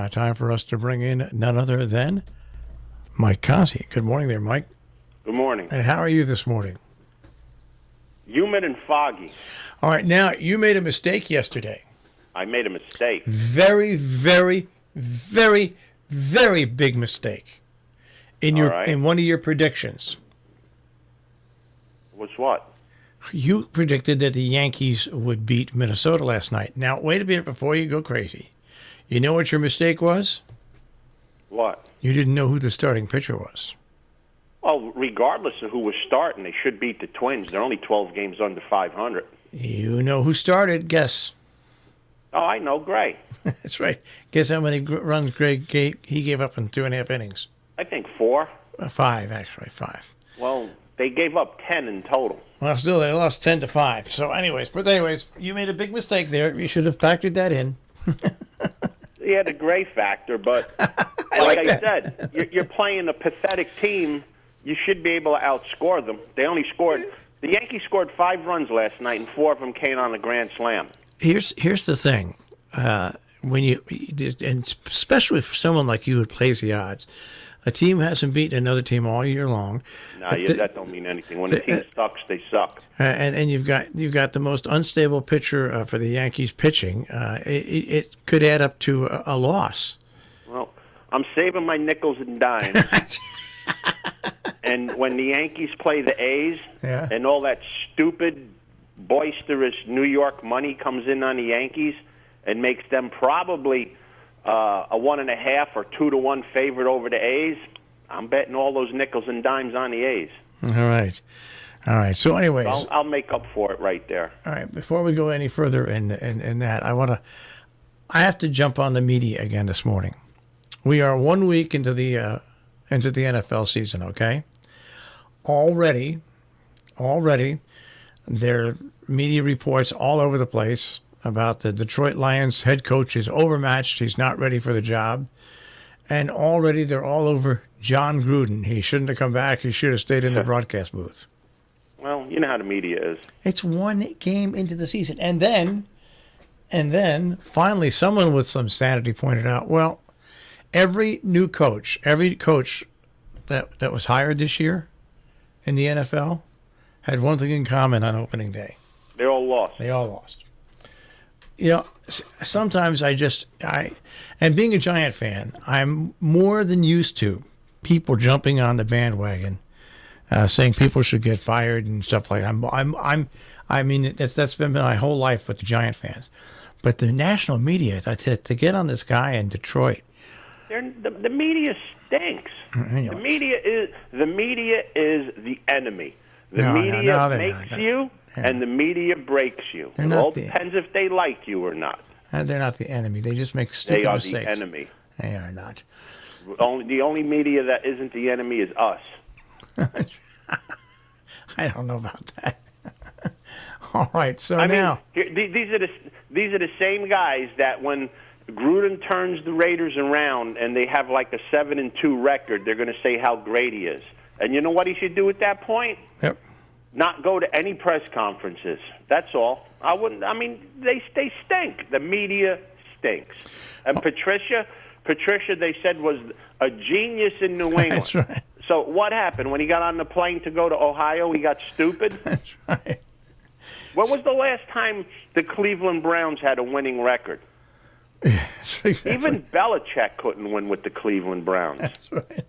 Time for us to bring in none other than Mike Cozzi. Good morning there, Mike. Good morning. And how are you this morning? Humid and foggy. All right, now, you made a mistake yesterday. I made a mistake. Very, very, very, very big mistake in in one of your predictions. What's what? You predicted that the Yankees would beat Minnesota last night. Now, wait a minute before you go crazy. You know what your mistake was? What? You didn't know who the starting pitcher was. Well, regardless of who was starting, they should beat the Twins. They're only 12 games under 500. You know who started. Guess. Oh, I know, Gray. That's right. Guess how many runs he gave up in 2.5 innings? I think 4. 5, actually, 5. Well, they gave up 10 in total. Well, still, they lost 10-5. So, anyways, you made a big mistake there. You should have factored that in. Yeah, the Gray factor, but like I said, you're playing a pathetic team. You should be able to outscore them. They only scored. The Yankees scored 5 runs last night, and 4 of them came on a grand slam. Here's the thing, when and especially for someone like you who plays the odds, a team hasn't beaten another team all year long. No, that don't mean anything. When the team sucks, they suck. And you've got the most unstable pitcher for the Yankees pitching. It could add up to a loss. Well, I'm saving my nickels and dimes. And when the Yankees play the A's, and all that stupid, boisterous New York money comes in on the Yankees and makes them probably a 1.5 or 2-1 favorite over the A's, I'm betting all those nickels and dimes on the A's. All right. So, anyways, I'll make up for it right there. All right. Before we go any further in that, I have to jump on the media again this morning. We are 1 week into the NFL season. Okay. Already, there are media reports all over the place about the Detroit Lions head coach is overmatched. He's not ready for the job. And already they're all over John Gruden. He shouldn't have come back. He should have stayed in the broadcast booth. Well, you know how the media is. It's one game into the season. And then finally someone with some sanity pointed out, well, every coach that was hired this year in the NFL had one thing in common on opening day. They all lost. You know, sometimes and being a Giant fan, I'm more than used to people jumping on the bandwagon, saying people should get fired and stuff like that. I mean, that's been my whole life with the Giant fans. But the national media, to get on this guy in Detroit, the media stinks. The media is the enemy. The media makes you. Yeah. And the media breaks you. It all depends if they like you or not. They're not the enemy. They just make stupid mistakes. They are the enemy. They are not. The only media that isn't the enemy is us. I don't know about that. All right, so these are the same guys that when Gruden turns the Raiders around and they have like a 7-2 record, they're going to say how great he is. And you know what he should do at that point? Yep. Not go to any press conferences. That's all. They stink. The media stinks. And Patricia, they said, was a genius in New England. That's right. So what happened? When he got on the plane to go to Ohio, he got stupid? That's right. When was the last time the Cleveland Browns had a winning record? Exactly. Even Belichick couldn't win with the Cleveland Browns. That's right.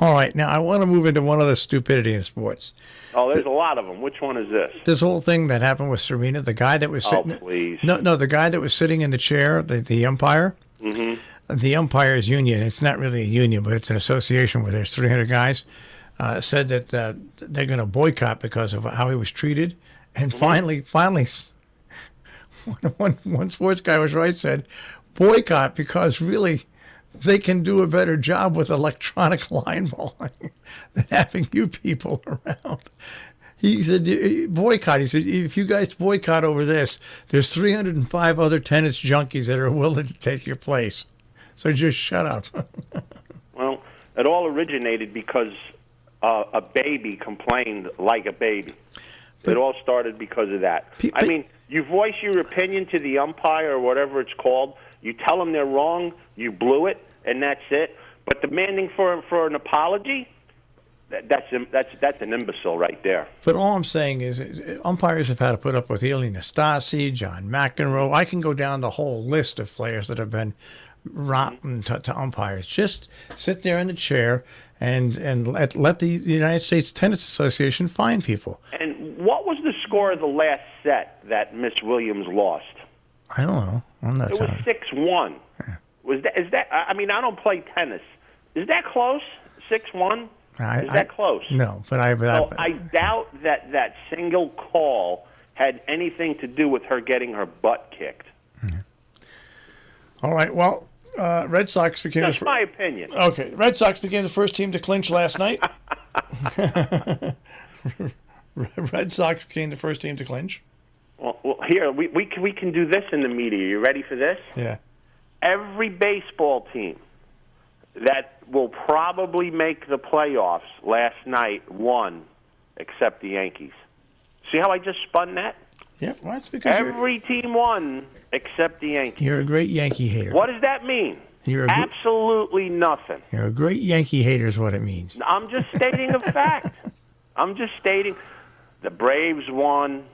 All right, now I want to move into one other stupidity in sports. Oh, there's a lot of them. Which one is this? This whole thing that happened with Serena, the guy that was sitting. Oh, please. No, the guy that was sitting in the chair, the umpire. Mm-hmm. The umpires union. It's not really a union, but it's an association where there's 300 guys. Said that they're going to boycott because of how he was treated, and finally, one sports guy was right. Said boycott because really, they can do a better job with electronic line bowling than having you people around. He said, boycott. He said, if you guys boycott over this, there's 305 other tennis junkies that are willing to take your place. So just shut up. Well, it all originated because a baby complained like a baby. It all started because of that. I mean, you voice your opinion to the umpire or whatever it's called. You tell them they're wrong, you blew it, and that's it. But demanding for an apology, that's an imbecile right there. But all I'm saying is umpires have had to put up with Eli Nastasi, John McEnroe. I can go down the whole list of players that have been rotten to umpires. Just sit there in the chair and let the United States Tennis Association fine people. And what was the score of the last set that Miss Williams lost? I don't know. I'm not It was 6-1. Yeah. Is that? I mean, I don't play tennis. Is that close? 6-1? Is that close? No, but I doubt that single call had anything to do with her getting her butt kicked. Mm-hmm. All right. Well, Red Sox became. That's my opinion. Okay, Red Sox became the first team to clinch last night. Red Sox became the first team to clinch. Well, here we can do this in the media. You ready for this? Yeah. Every baseball team that will probably make the playoffs last night won, except the Yankees. See how I just spun that? Yeah, well, that's because every team won except the Yankees. You're a great Yankee hater. What does that mean? Absolutely nothing. You're a great Yankee hater is what it means. I'm just stating a fact. I'm just stating the Braves won,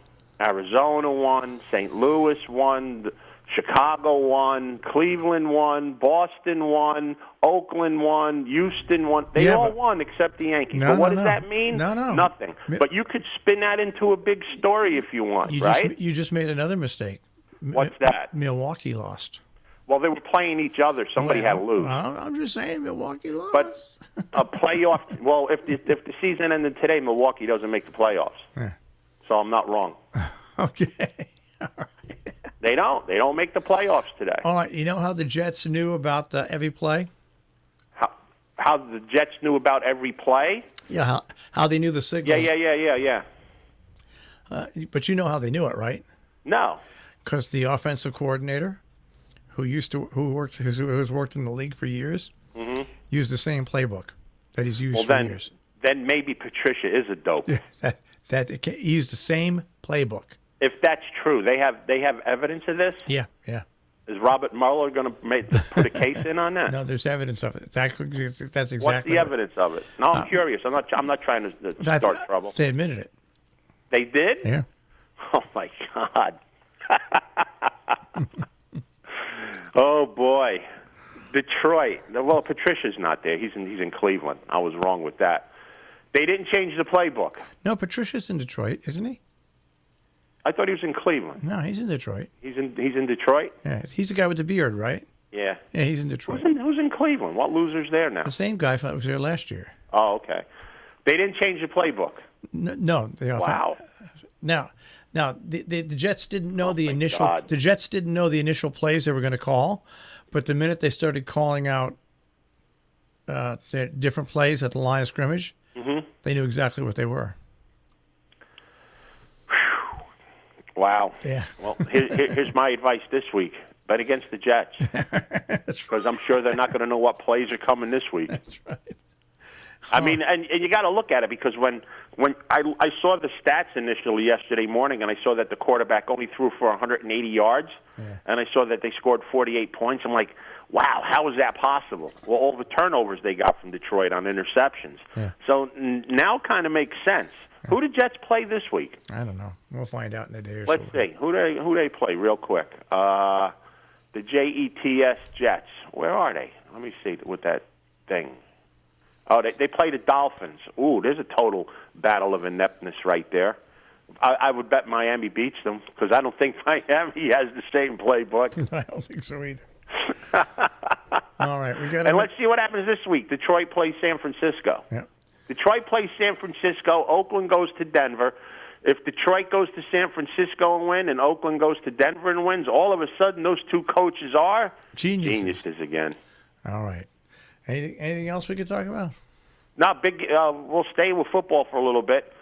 Arizona won, St. Louis won, Chicago won, Cleveland won, Boston won, Oakland won, Houston won. They all won except the Yankees. But what does that mean? No. Nothing. But you could spin that into a big story if you want, right? You just made another mistake. What's that? Milwaukee lost. Well, they were playing each other. Somebody had to lose. I'm just saying Milwaukee lost. But a playoff, well, if the season ended today, Milwaukee doesn't make the playoffs. Yeah. So I'm not wrong. Okay. All right. They don't. They don't make the playoffs today. All right. You know how the Jets knew about every play? How the Jets knew about every play? Yeah. How they knew the signals? Yeah. But you know how they knew it, right? No. Because the offensive coordinator, who has worked in the league for years, used the same playbook that he's used for years. Then maybe Patricia is a dope. He used the same playbook. If that's true, they have evidence of this. Yeah. Is Robert Mueller going to put a case in on that? No, there's evidence of it. That's exactly. What's the evidence of it? No, I'm curious. I'm not trying to start trouble. They admitted it. They did? Yeah. Oh my God. Oh boy. Detroit. Well, Patricia's not there. He's in Cleveland. I was wrong with that. They didn't change the playbook. No, Patricia's in Detroit, isn't he? I thought he was in Cleveland. No, he's in Detroit. He's in Detroit? Yeah, he's the guy with the beard, right? Yeah. Yeah, he's in Detroit. Who's in Cleveland? What loser's there now? The same guy that was there last year. Oh, okay. They didn't change the playbook. No. Wow. Now, the Jets didn't know the initial. God. The Jets didn't know the initial plays they were going to call, but the minute they started calling out the different plays at the line of scrimmage, they knew exactly what they were. Wow. Yeah. Well, here's my advice this week. Bet against the Jets. Because I'm sure they're not going to know what plays are coming this week. That's right. I mean, and you got to look at it because when I saw the stats initially yesterday morning, and I saw that the quarterback only threw for 180 yards, and I saw that they scored 48 points, I'm like, wow, how is that possible? Well, all the turnovers they got from Detroit on interceptions. Yeah. So now kind of makes sense. Yeah. Who did Jets play this week? I don't know. We'll find out in a day or Let's see. Who they play real quick? The Jets Jets. Where are they? Let me see with that thing. Oh, they play the Dolphins. Ooh, there's a total battle of ineptness right there. I would bet Miami beats them because I don't think Miami has the same playbook. I don't think so either. All right, we got. And let's see what happens this week. Detroit plays San Francisco. Yeah. Detroit plays San Francisco. Oakland goes to Denver. If Detroit goes to San Francisco and win, and Oakland goes to Denver and wins, all of a sudden those two coaches are geniuses again. All right. Anything else we could talk about? No, big. We'll stay with football for a little bit.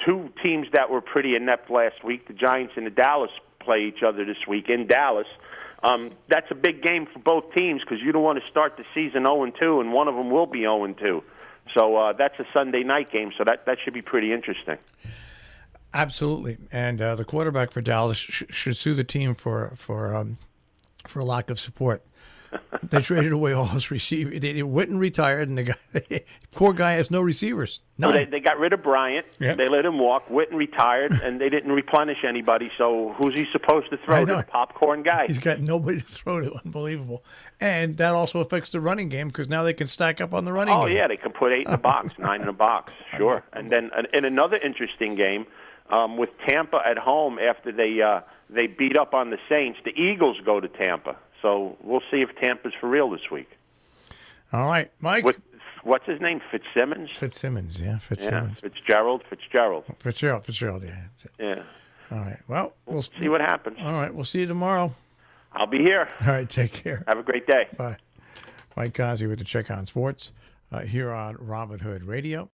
Two teams that were pretty inept last week, the Giants and the Dallas, play each other this week in Dallas. That's a big game for both teams because you don't want to start the season 0-2, and one of them will be 0-2. So that's a Sunday night game, so that should be pretty interesting. Absolutely. And the quarterback for Dallas should sue the team for for lack of support. They traded away all his receivers. They Witten retired, and the poor guy has no receivers. None. Well, they got rid of Bryant. Yep. They let him walk. Witten retired, and they didn't replenish anybody. So who's he supposed to throw to? The popcorn guy. He's got nobody to throw to. Unbelievable. And that also affects the running game because now they can stack up on the running game. Oh, yeah, they can put 8 in the box, 9 in the box. Sure. And then in another interesting game, with Tampa at home after they beat up on the Saints, the Eagles go to Tampa. So we'll see if Tampa's for real this week. All right, Mike. What's his name? Fitzsimmons? Fitzsimmons, yeah. Fitzsimmons. Yeah, Fitzgerald, yeah. Yeah. All right. Well, we'll see what happens. All right. We'll see you tomorrow. I'll be here. All right. Take care. Have a great day. Bye. Mike Cozzi with the Check on Sports here on Robin Hood Radio.